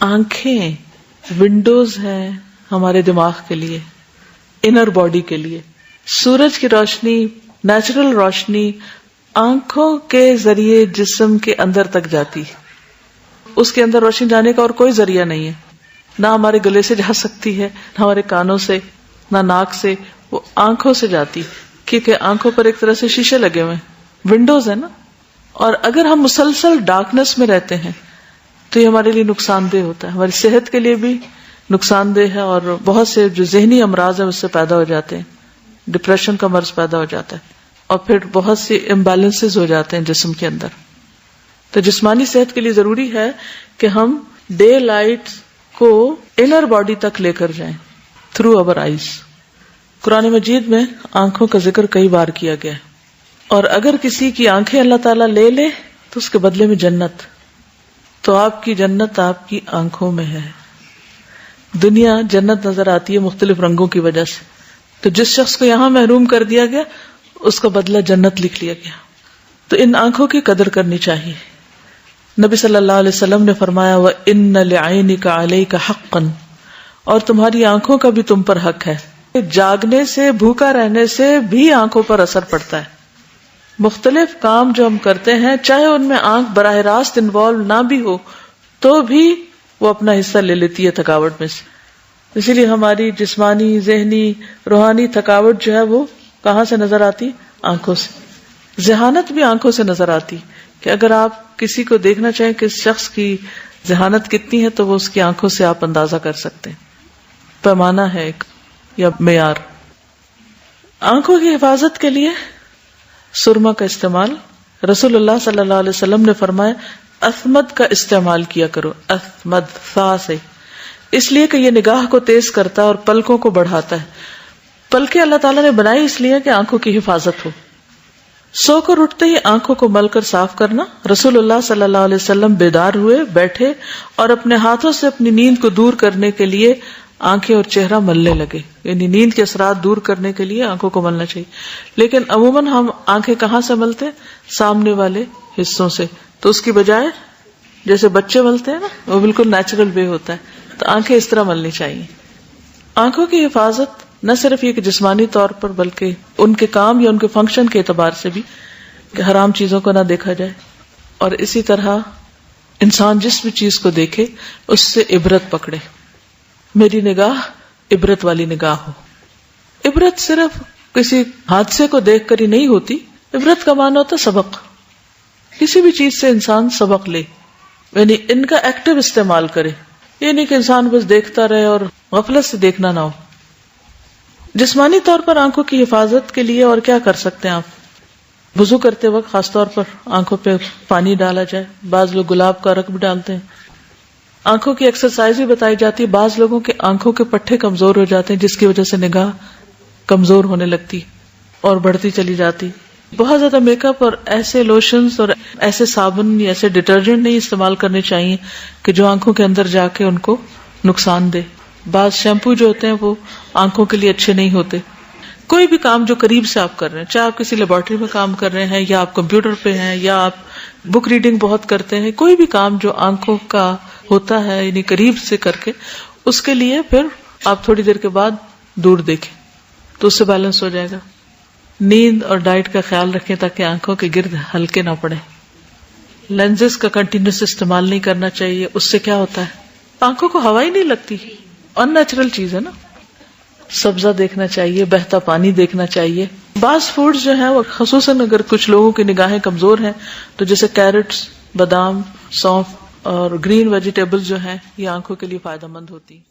آنکھیں ونڈوز ہیں ہمارے دماغ کے لیے، انر باڈی کے لیے. سورج کی روشنی، نیچرل روشنی آنکھوں کے ذریعے جسم کے اندر تک جاتی ہے. اس کے اندر روشنی جانے کا اور کوئی ذریعہ نہیں ہے، نہ ہمارے گلے سے جا سکتی ہے، نہ ہمارے کانوں سے، نہ ناک سے. وہ آنکھوں سے جاتی، کیونکہ آنکھوں پر ایک طرح سے شیشے لگے ہوئے ہیں، ونڈوز ہے نا. اور اگر ہم مسلسل ڈارکنیس میں رہتے ہیں تو یہ ہمارے لیے نقصان دہ ہوتا ہے، ہماری صحت کے لیے بھی نقصان دہ ہے. اور بہت سے جو ذہنی امراض ہیں اس سے پیدا ہو جاتے ہیں، ڈپریشن کا مرض پیدا ہو جاتا ہے، اور پھر بہت سی امبیلنسز ہو جاتے ہیں جسم کے اندر. تو جسمانی صحت کے لیے ضروری ہے کہ ہم ڈے لائٹ کو انر باڈی تک لے کر جائیں تھرو اوور آئیز. قرآن مجید میں آنکھوں کا ذکر کئی بار کیا گیا ہے، اور اگر کسی کی آنکھیں اللہ تعالیٰ لے لے تو اس کے بدلے میں جنت. تو آپ کی جنت آپ کی آنکھوں میں ہے. دنیا جنت نظر آتی ہے مختلف رنگوں کی وجہ سے، تو جس شخص کو یہاں محروم کر دیا گیا اس کا بدلہ جنت لکھ لیا گیا. تو ان آنکھوں کی قدر کرنی چاہیے. نبی صلی اللہ علیہ وسلم نے فرمایا وَإِنَّ لِعَيْنِكَ عَلَيْكَ حَقًّا، اور تمہاری آنکھوں کا بھی تم پر حق ہے. جاگنے سے، بھوکا رہنے سے بھی آنکھوں پر اثر پڑتا ہے. مختلف کام جو ہم کرتے ہیں چاہے ان میں آنکھ براہ راست انوالو نہ بھی ہو تو بھی وہ اپنا حصہ لے لیتی ہے تھکاوٹ میں سے. اسی لیے ہماری جسمانی، ذہنی، روحانی تھکاوٹ جو ہے وہ کہاں سے نظر آتی؟ آنکھوں سے. ذہانت بھی آنکھوں سے نظر آتی، کہ اگر آپ کسی کو دیکھنا چاہیں کہ اس شخص کی ذہانت کتنی ہے تو وہ اس کی آنکھوں سے آپ اندازہ کر سکتے ہیں. پیمانہ ہے ایک یا معیار. آنکھوں کی حفاظت کے لیے سرما کا استعمال. رسول اللہ صلی اللہ علیہ وسلم نے فرمایا اثمد کا استعمال کیا کرو. اثمد فا سے، اس لیے کہ یہ نگاہ کو تیز کرتا ہے اور پلکوں کو بڑھاتا ہے. پلکیں اللہ تعالیٰ نے بنائی اس لیے کہ آنکھوں کی حفاظت ہو. سو کر اٹھتے ہی آنکھوں کو مل کر صاف کرنا. رسول اللہ صلی اللہ علیہ وسلم بیدار ہوئے، بیٹھے اور اپنے ہاتھوں سے اپنی نیند کو دور کرنے کے لیے آنکھیں اور چہرہ ملنے لگے. یعنی نیند کے اثرات دور کرنے کے لیے آنکھوں کو ملنا چاہیے. لیکن عموماً ہم آنکھیں کہاں سے ملتے ہیں؟ سامنے والے حصوں سے. تو اس کی بجائے جیسے بچے ملتے ہیں نا، وہ بالکل نیچرل وے ہوتا ہے. تو آنکھیں اس طرح ملنی چاہیے. آنکھوں کی حفاظت نہ صرف یہ کہ جسمانی طور پر بلکہ ان کے کام یا ان کے فنکشن کے اعتبار سے بھی، کہ حرام چیزوں کو نہ دیکھا جائے. اور اسی طرح انسان جس بھی چیز کو دیکھے اس سے عبرت پکڑے. میری نگاہ عبرت والی نگاہ ہو. عبرت صرف کسی حادثے کو دیکھ کر ہی نہیں ہوتی. عبرت کا معنی ہوتا سبق. کسی بھی چیز سے انسان سبق لے، یعنی ان کا ایکٹیو استعمال کرے. یہ نہیں کہ انسان بس دیکھتا رہے اور غفلت سے دیکھنا نہ ہو. جسمانی طور پر آنکھوں کی حفاظت کے لیے اور کیا کر سکتے ہیں آپ؟ وضو کرتے وقت خاص طور پر آنکھوں پہ پانی ڈالا جائے. بعض لوگ گلاب کا رق بھی ڈالتے ہیں. آنکھوں کی ایکسرسائز بھی بتائی جاتی ہے. بعض لوگوں کے آنکھوں کے پٹھے کمزور ہو جاتے ہیں جس کی وجہ سے نگاہ کمزور ہونے لگتی اور بڑھتی چلی جاتی. بہت زیادہ میک اپ اور ایسے لوشنز اور ایسے صابن یا ایسے ڈٹرجنٹ نہیں استعمال کرنے چاہیے کہ جو آنکھوں کے اندر جا کے ان کو نقصان دے. بعض شیمپو جو ہوتے ہیں وہ آنکھوں کے لیے اچھے نہیں ہوتے. کوئی بھی کام جو قریب سے آپ کر رہے ہیں، چاہے آپ کسی لیبارٹری میں کام کر رہے ہیں یا آپ کمپیوٹر پہ ہیں یا آپ بک ریڈنگ بہت کرتے ہیں، کوئی بھی کام جو آنکھوں کا ہوتا ہے یعنی قریب سے کر کے، اس کے لیے پھر آپ تھوڑی دیر کے بعد دور دیکھیں تو اس سے بیلنس ہو جائے گا. نیند اور ڈائٹ کا خیال رکھیں تاکہ آنکھوں کے گرد ہلکے نہ پڑے. لینزز کا کنٹینیوس استعمال نہیں کرنا چاہیے. اس سے کیا ہوتا ہے؟ آنکھوں کو ہوا ہی نہیں لگتی. ان نیچرل چیز ہے نا. سبزہ دیکھنا چاہیے، بہتا پانی دیکھنا چاہیے. بعض فوڈز جو ہیں وہ خصوصاً اگر کچھ لوگوں کی نگاہیں کمزور ہیں تو جیسے کیرٹس، بادام، سونف اور گرین ویجیٹیبلز جو ہیں یہ آنکھوں کے لیے فائدہ مند ہوتی ہیں.